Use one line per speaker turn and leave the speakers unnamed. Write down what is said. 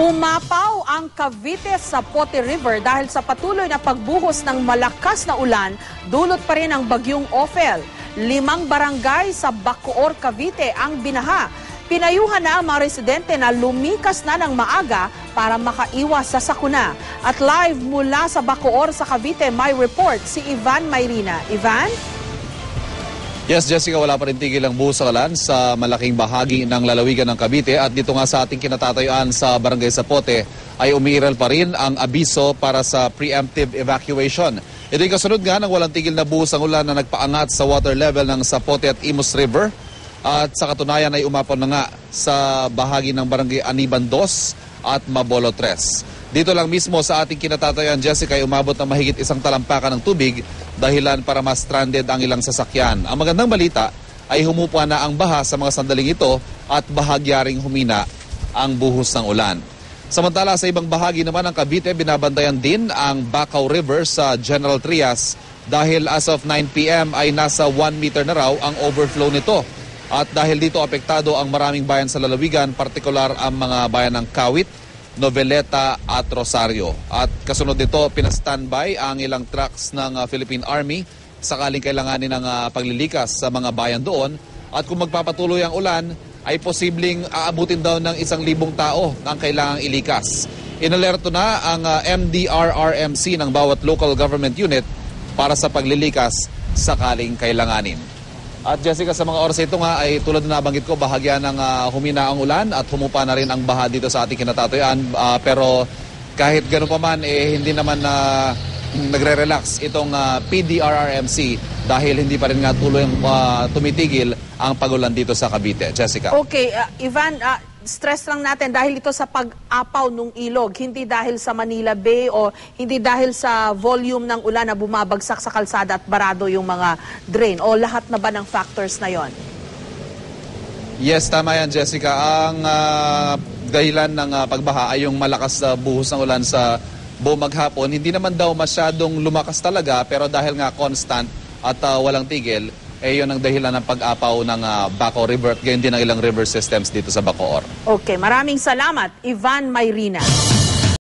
Umapaw ang Cavite sa Pote River dahil sa patuloy na pagbuhos ng malakas na ulan, dulot pa rin ang bagyong Ophel. 5 barangay sa Bacoor, Cavite ang binaha. Pinayuhan na ang mga residente na lumikas na ng maaga para makaiwas sa sakuna. At live mula sa Bacoor sa Cavite, may report si Ivan Mayrina. Ivan?
Yes, Jessica, wala pa rin tigil ang buhos sa ulan sa malaking bahagi ng lalawigan ng Cavite at dito nga sa ating kinatatayuan sa Barangay Zapote ay umiiral pa rin ang abiso para sa preemptive evacuation. Ito ay kasunod nga ng walang tigil na buhos ang ulan na nagpaangat sa water level ng Zapote at Imus River at sa katunayan ay umapaw na nga sa bahagi ng Barangay Aniban 2 at Mabolo 3. Dito lang mismo sa ating kinatatayuan, Jessica, ay umabot ng mahigit 1 talampakan ng tubig dahilan para mas stranded ang ilang sasakyan. Ang magandang balita ay humupa na ang baha sa mga sandaling ito at bahagyaring humina ang buhos ng ulan. Samantala sa ibang bahagi naman ng Cavite, binabantayan din ang Bacau River sa General Trias dahil as of 9 p.m. ay nasa 1 meter na raw ang overflow nito. At dahil dito apektado ang maraming bayan sa lalawigan, partikular ang mga bayan ng Kawit, Noveleta at Rosario. At kasunod nito, pinastandby ang ilang trucks ng Philippine Army sakaling kailanganin ng paglilikas sa mga bayan doon. At kung magpapatuloy ang ulan, ay posibleng aabutin daw ng 1,000 tao ang kailangang ilikas. Inalerto na ang MDRRMC ng bawat local government unit para sa paglilikas sakaling kailanganin. At Jessica, sa mga oras ito nga ay tulad na nabanggit ko, bahagya ng humina ang ulan at humupa na rin ang baha dito sa ating kinatatayuan. Pero kahit gano'n pa man, hindi naman nagre-relax itong PDRRMC dahil hindi pa rin nga tuloy tumitigil ang pag-ulan dito sa Cavite. Jessica.
Okay, Ivan, stress lang natin dahil ito sa pag-apaw ng ilog, hindi dahil sa Manila Bay o hindi dahil sa volume ng ulan na bumabagsak sa kalsada at barado yung mga drain o lahat na ba ng factors na yon?
Yes, tama yan, Jessica. Ang dahilan ng pagbaha ay yung malakas na buhos ng ulan sa buong maghapon. Hindi naman daw masyadong lumakas talaga pero dahil nga constant at walang tigil, yun ang dahilan ng pag-apaw ng Bacoor River at gayon din ang ilang river systems dito sa Bacoor.
Okay, maraming salamat, Ivan Mayrina.